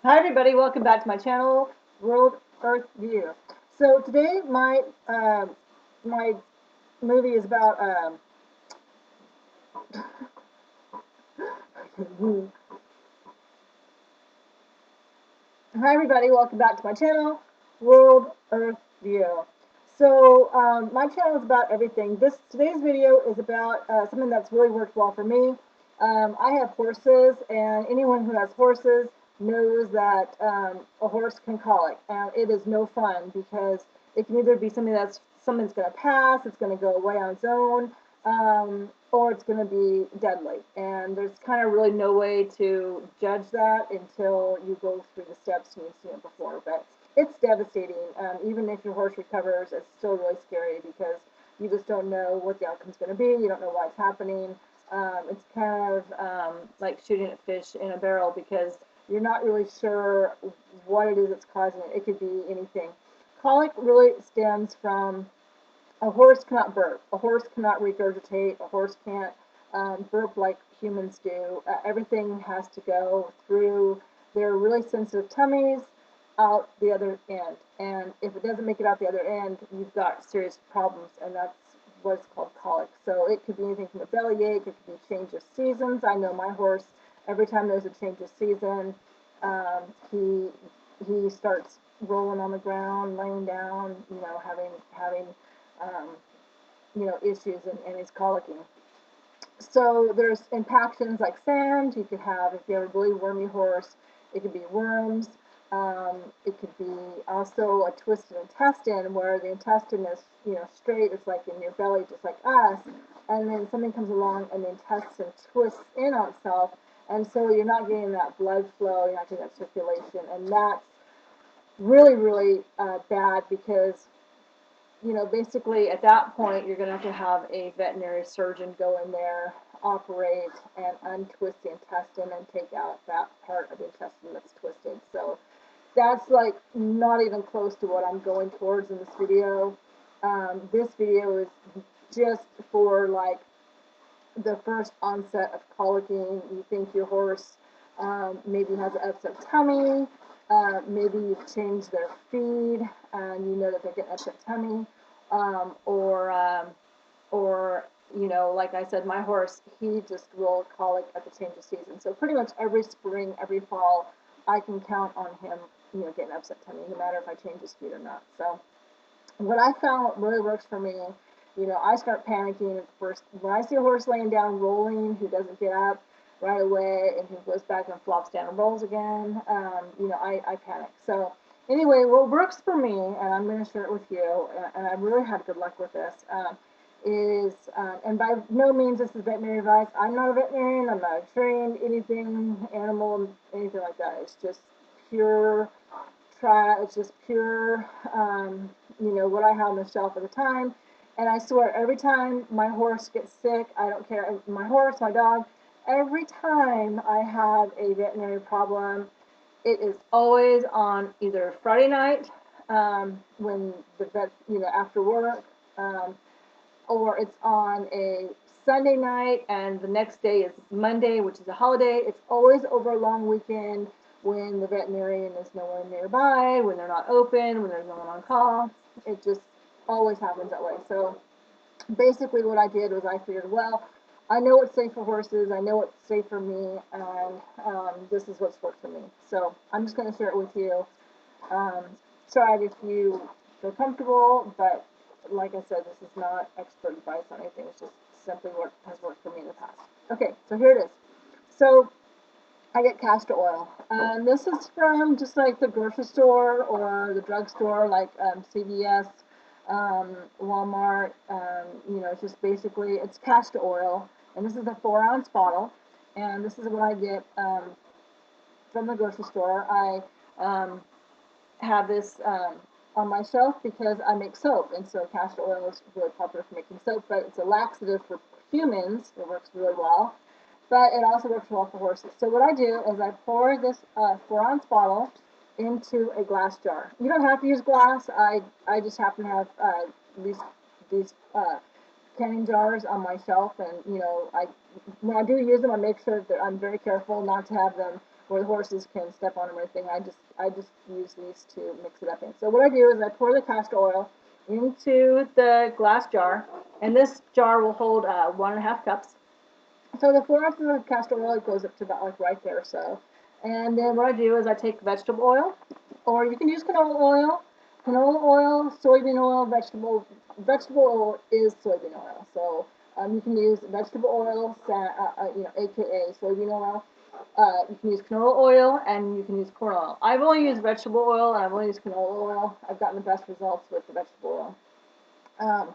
Hi everybody, welcome back to my channel, World Earth View. So today my movie is about Hi everybody, welcome back to my channel, World Earth View. So my channel is about everything. Today's video is about something that's really worked well for me. I have horses, and anyone who has horses knows that a horse can colic, and it is no fun because it can either be something's going to pass, it's going to go away on its own, or it's going to be deadly. And there's kind of really no way to judge that until you go through the steps and you've seen it before. But it's devastating. Even if your horse recovers, it's still really scary because you just don't know what the outcome's going to be. You don't know why it's happening. It's kind of like shooting a fish in a barrel because you're not really sure what it is that's causing it. It could be anything. Colic really stems from a horse cannot burp. A horse cannot regurgitate. A horse can't burp like humans do. Everything has to go through their really sensitive tummies out the other end. And if it doesn't make it out the other end, you've got serious problems, and that's what's called colic. So it could be anything from a bellyache, it could be change of seasons. I know my horse, every time there's a change of season, he starts rolling on the ground, laying down, having um, issues, and he's colicking. So there's impactions like sand. You could have, if you have a really wormy horse, it could be worms. It could be also a twisted intestine where the intestine is, straight. It's like in your belly, just like us. And then something comes along and the intestine twists in on itself. And so you're not getting that blood flow, you're not getting that circulation. And that's really, really bad because basically at that point, you're going to have a veterinary surgeon go in there, operate, and untwist the intestine and take out that part of the intestine that's twisted. So that's like not even close to what I'm going towards in this video. This video is just for like the first onset of colicking. You think your horse maybe has an upset tummy, maybe you've changed their feed and you know that they're getting upset tummy, or like I said, my horse, he just will colic at the change of season. So pretty much every spring, every fall, I can count on him, getting upset tummy, no matter if I change his feed or not. So what I found really works for me, I start panicking at first. When I see a horse laying down rolling who doesn't get up right away and who goes back and flops down and rolls again, I panic. So anyway, what works for me, and I'm going to share it with you, and I really had good luck with this, and by no means this is veterinary advice. I'm not a veterinarian. I'm not trained anything, animal, anything like that. It's just pure it's just pure, what I have on the shelf at the time. And I swear, every time my horse gets sick, I don't care, my horse, my dog, every time I have a veterinary problem, it is always on either Friday night, when the vet, after work, or it's on a Sunday night and the next day is Monday, which is a holiday. It's always over a long weekend when the veterinarian is nowhere nearby, when they're not open, when there's no one on call. It just always happens that way. So basically what I did was I figured, well, I know what's safe for horses, I know what's safe for me, and this is what's worked for me. So I'm just going to share it with you. Um, Try it if you feel comfortable, but like I said, this is not expert advice on anything. It's just simply what has worked for me in the past. Okay, so here it is. So I get castor oil. This is from just like the grocery store or the drugstore, like CVS, Walmart. It's just basically, it's castor oil, and this is a 4-ounce bottle. And this is what I get from the grocery store. I have this on my shelf because I make soap, and so castor oil is really popular for making soap, but it's a laxative for humans. It works really well, but it also works well for horses. So what I do is I pour this 4-ounce bottle into a glass jar. You don't have to use glass. I just happen to have these canning jars on my shelf, and I when I do use them, I make sure that I'm very careful not to have them where the horses can step on them or anything. I just use these to mix it up in. So what I do is I pour the castor oil into the glass jar, and this jar will hold 1.5 cups. So the 4 ounces of castor oil goes up to about like right there or so. And then what I do is I take vegetable oil, or you can use canola oil. Canola oil, soybean oil, vegetable oil is soybean oil. So you can use vegetable oil, aka soybean oil. You can use canola oil and you can use corn oil. I've only used vegetable oil and I've only used canola oil. I've gotten the best results with the vegetable oil.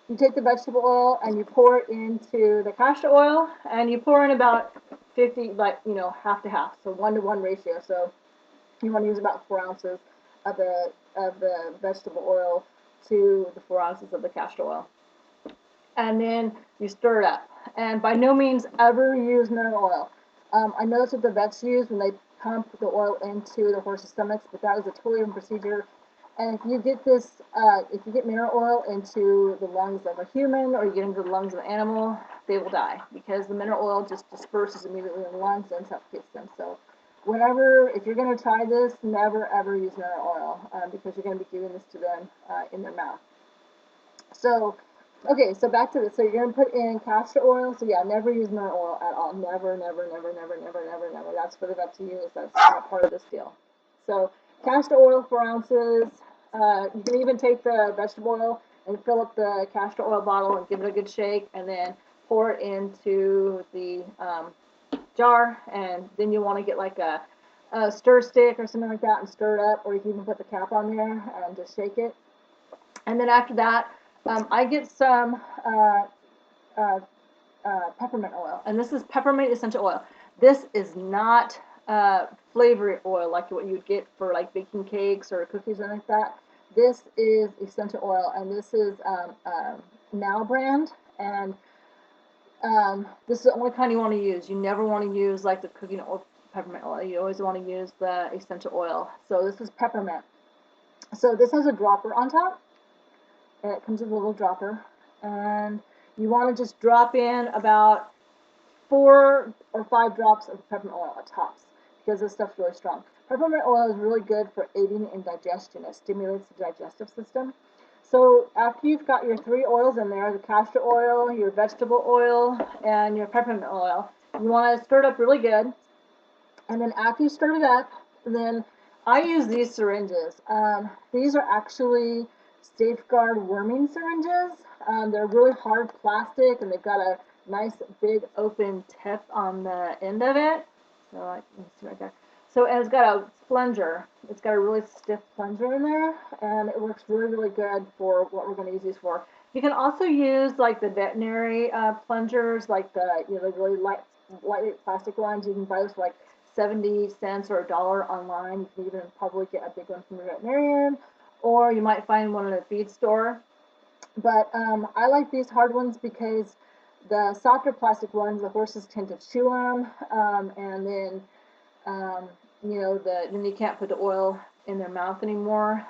You take the vegetable oil and you pour it into the castor oil, and you pour in about 50, like, half to half, so 1-to-1 ratio. So you want to use about 4 ounces of the vegetable oil to the 4 ounces of the castor oil. And then you stir it up. And by no means ever use mineral oil. I know that's what the vets use when they pump the oil into the horse's stomachs, but that is a totally different procedure. And if you get if you get mineral oil into the lungs of a human, or you get into the lungs of an animal, they will die, because the mineral oil just disperses immediately in the lungs and suffocates them. So if you're going to try this, never ever use mineral oil, because you're going to be giving this to them in their mouth. So, okay, so back to this. So you're going to put in castor oil. So yeah, never use mineral oil at all. Never, never, never, never, never, never, never. That's for the vet to use. That's not part of this deal. So castor oil, 4 ounces. You can even take the vegetable oil and fill up the castor oil bottle and give it a good shake, and then pour it into the jar. And then you want to get like a stir stick or something like that and stir it up, or you can even put the cap on there and just shake it. And then after that, I get some peppermint oil, and this is peppermint essential oil. This is not flavor oil like what you'd get for like baking cakes or cookies or like that. This is essential oil, and this is Now brand, and this is the only kind you want to use. You never want to use like the cooking oil, peppermint oil. You always want to use the essential oil. So this is peppermint. So this has a dropper on top. It comes with a little dropper, and you want to just drop in about 4 or 5 drops of peppermint oil at tops, because this stuff's really strong. Peppermint oil is really good for aiding in digestion. It stimulates the digestive system. So after you've got your 3 oils in there, the castor oil, your vegetable oil, and your peppermint oil, you want to stir it up really good. And then after you stir it up, then I use these syringes. These are actually Safeguard worming syringes. They're really hard plastic, and they've got a nice big open tip on the end of it. So let me see right there. So and it's got a plunger. It's got a really stiff plunger in there, and it works really, really good for what we're going to use these for. You can also use like the veterinary plungers, like the the really lightweight plastic ones. You can buy those for like 70 cents or $1 online. You can even probably get a big one from your veterinarian, or you might find one in a feed store. But I like these hard ones because the softer plastic ones, the horses tend to chew them, and then then you can't put the oil in their mouth anymore.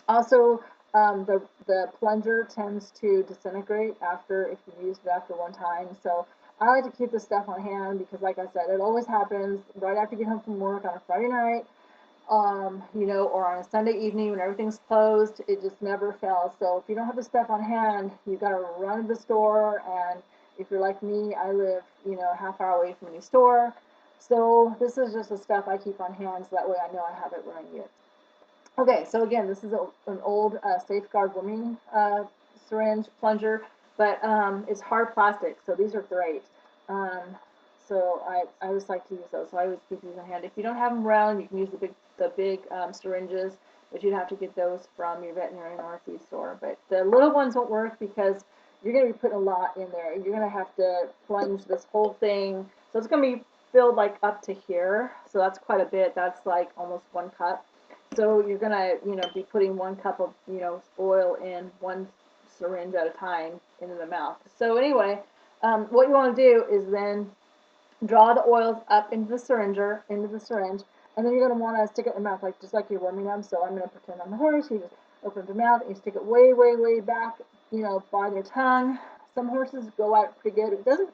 Also, the plunger tends to disintegrate if you've used it after one time. So I like to keep this stuff on hand because, like I said, it always happens right after you get home from work on a Friday night, or on a Sunday evening when everything's closed. It just never fails. So if you don't have the stuff on hand, you got to run to the store. And if you're like me, I live, a half hour away from any store. So this is just the stuff I keep on hand, so that way I know I have it when I need it. Okay, so again, this is an old Safeguard worming syringe plunger, but it's hard plastic, so these are great. So I just like to use those. So I always keep these in hand. If you don't have them around, you can use the big syringes, but you'd have to get those from your veterinarian or a feed store. But the little ones won't work because you're going to be putting a lot in there. You're going to have to plunge this whole thing. So it's going to be filled like up to here. So that's quite a bit. That's like almost 1 cup. So you're going to, be putting 1 cup of, oil in one syringe at a time into the mouth. So anyway, what you want to do is then draw the oils up into the syringe, and then you're going to want to stick it in the mouth, just like you're warming them. So I'm going to pretend I'm the horse. You just open up the mouth, and you stick it way, way, way back, by their tongue. Some horses go out pretty good. It doesn't.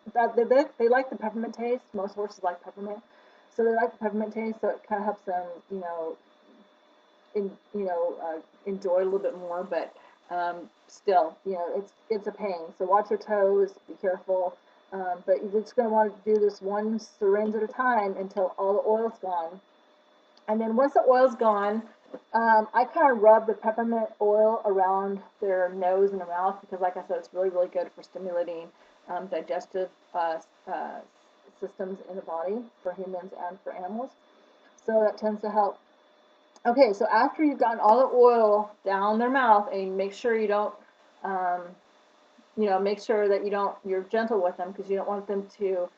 They like the peppermint taste. Most horses like peppermint. So they like the peppermint taste, so it kind of helps them, enjoy it a little bit more. But still, it's a pain. So watch your toes, be careful. But you're just going to want to do this one syringe at a time until all the oil's gone. And then once the oil's gone, I kind of rub the peppermint oil around their nose and their mouth because, like I said, it's really, really good for stimulating digestive uh, systems in the body for humans and for animals. So that tends to help. Okay, so after you've gotten all the oil down their mouth, and make sure you don't, um, make sure that you're gentle with them because you don't want them to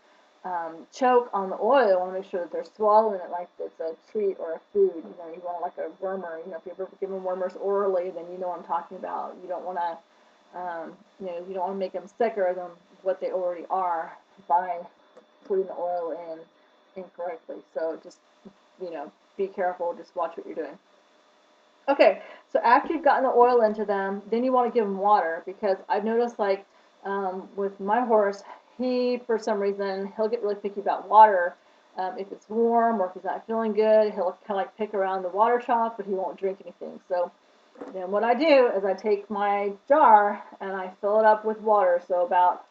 choke on the oil. You want to make sure that they're swallowing it like it's a treat or a food. You want like a wormer. If you've ever given wormers orally, then you know what I'm talking about. You don't want to, you don't want to make them sicker than what they already are by putting the oil in incorrectly. So just, be careful. Just watch what you're doing. Okay, so after you've gotten the oil into them, then you want to give them water because I've noticed like with my horse, he for some reason he'll get really picky about water. If it's warm or if he's not feeling good, he'll kind of like pick around the water trough, but he won't drink anything. So then what I do is I take my jar and I fill it up with water, so about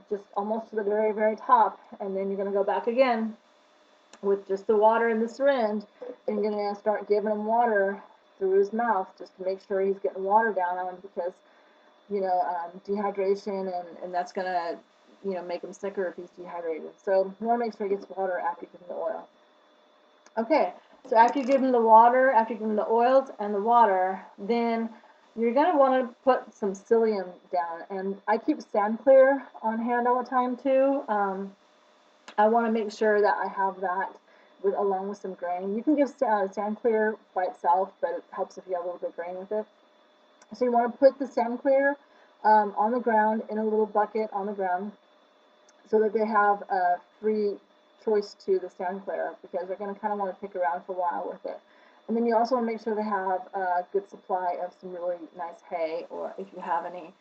just almost to the very, very top, and then you're going to go back again with just the water in the syringe, and you're going to start giving him water through his mouth just to make sure he's getting water down on him because, dehydration, and that's going to, make him sicker if he's dehydrated. So you want to make sure he gets water after you give him the oil. Okay, so after you give him the water, after you give him the oils and the water, then you're going to want to put some psyllium down. And I keep Stand Clear on hand all the time too. I want to make sure that I have that along with some grain. You can give Stand Clear by itself, but it helps if you have a little bit of grain with it. So you want to put the Stand Clear on the ground in a little bucket on the ground so that they have a free choice to the Stand Clear because they're going to kind of want to pick around for a while with it. And then you also want to make sure they have a good supply of some really nice hay, or if you have any,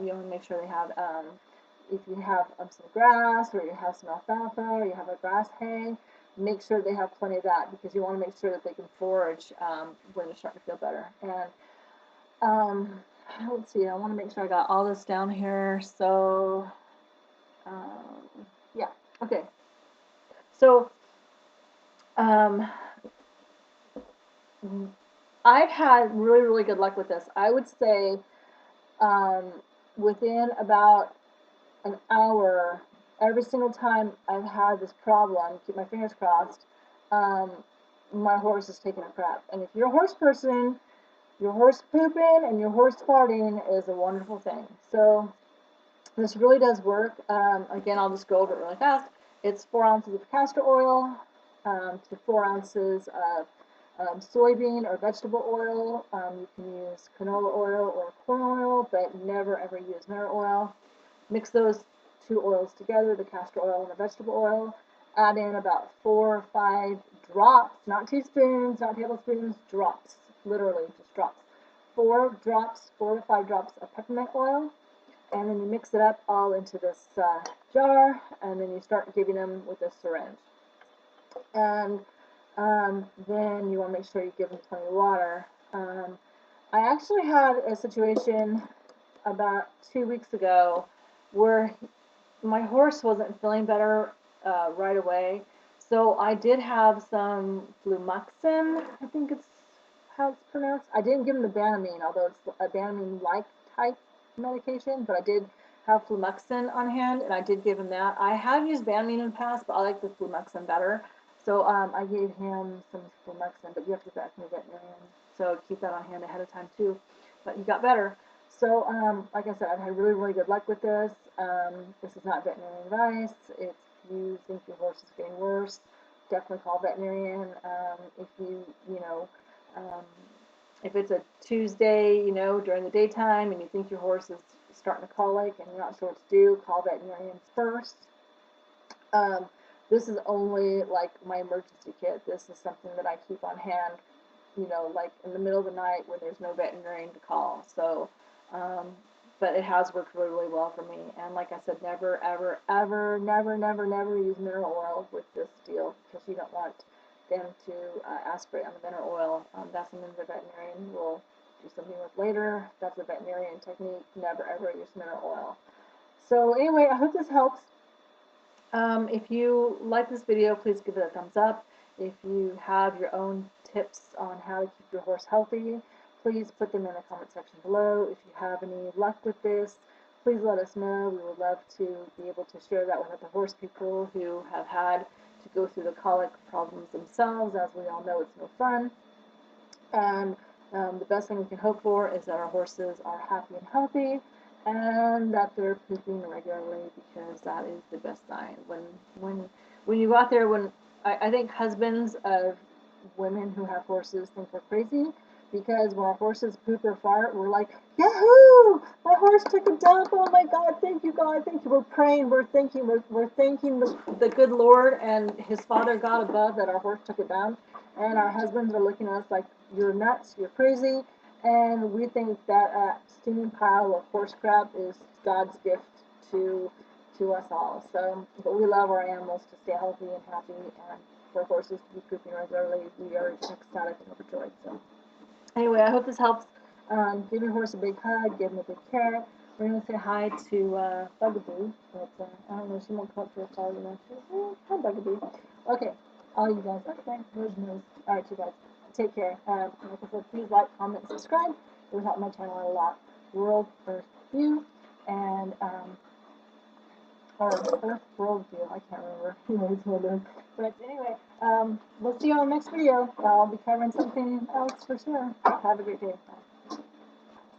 you want to make sure they have if you have some grass or you have some alfalfa or you have a grass hay, make sure they have plenty of that because you want to make sure that they can forage when they're starting to feel better. And let's see, I want to make sure I got all this down here. So, yeah, okay. So, I've had really, really good luck with this. I would say within about an hour, every single time I've had this problem, keep my fingers crossed, um, my horse is taking a crap. And if you're a horse person, your horse pooping and your horse farting is a wonderful thing. So this really does work. Again, I'll just go over it really fast. It's 4 ounces of castor oil to 4 ounces of soybean or vegetable oil. You can use canola oil or corn oil, but never ever use mirror oil. Mix those two oils together, the castor oil and the vegetable oil. Add in about 4 or 5 drops, not teaspoons, not tablespoons, drops, literally just drops. 4 to 5 drops of peppermint oil, and then you mix it up all into this jar, and then you start giving them with a syringe. And then you want to make sure you give them plenty of water. I actually had a situation about 2 weeks ago where my horse wasn't feeling better right away. So I did have some fluoxetine, I think it's how it's pronounced. I didn't give him the Banamine, although it's a Banamine-like type medication, but I did have fluoxetine on hand, and I did give him that. I have used Banamine in the past, but I like the fluoxetine better. So I gave him some fluoxetine, but you have to get that from the veterinarian. So keep that on hand ahead of time too. But he got better. So, like I said, I've had really, really good luck with this. This is not veterinary advice. If you think your horse is getting worse, definitely call veterinarian. If um, if it's a Tuesday, during the daytime, and you think your horse is starting to colic and you're not sure what to do, call veterinarian first. This is only like my emergency kit. This is something that I keep on hand, like in the middle of the night when there's no veterinarian to call. So, but it has worked really, really well for me. And like I said, never, ever, ever, never, never, never use mineral oil with this deal, because you don't want them to aspirate on the mineral oil. That's something the veterinarian will do something with later. That's a veterinarian technique. Never, ever use mineral oil. So anyway, I hope this helps. If you like this video, please give it a thumbs up. If you have your own tips on how to keep your horse healthy, please put them in the comment section below. If you have any luck with this, please let us know. We would love to be able to share that with other horse people who have had to go through the colic problems themselves. As we all know, it's no fun. And the best thing we can hope for is that our horses are happy and healthy, and that they're pooping regularly, because that is the best sign. When you go out there, I think husbands of women who have horses think we're crazy, because when our horses poop or fart, we're like, yahoo! My horse took a dump. Oh my God! Thank you, God. Thank you. We're praying. We're thanking the good Lord and His Father God above that our horse took a dump. And our husbands are looking at us like, you're nuts, you're crazy, and we think that steaming pile of horse crap is God's gift to us all. So, but we love our animals to stay healthy and happy, and for horses to be pooping regularly, we are ecstatic and overjoyed. So, anyway, I hope this helps. Give your horse a big hug, give him a big carrot. We're going to say hi to Bugaboo, but I don't know, she won't come up to her call, you know. Hi, Bugaboo. Okay, all you guys, okay, there's nose. All right, you guys, take care. Like I said, please like, comment, subscribe. It would help my channel out a lot. World Earth View, and or Earth World View, I can't remember. But anyway, we'll see you on the next video. I'll be covering something else for sure. Have a great day.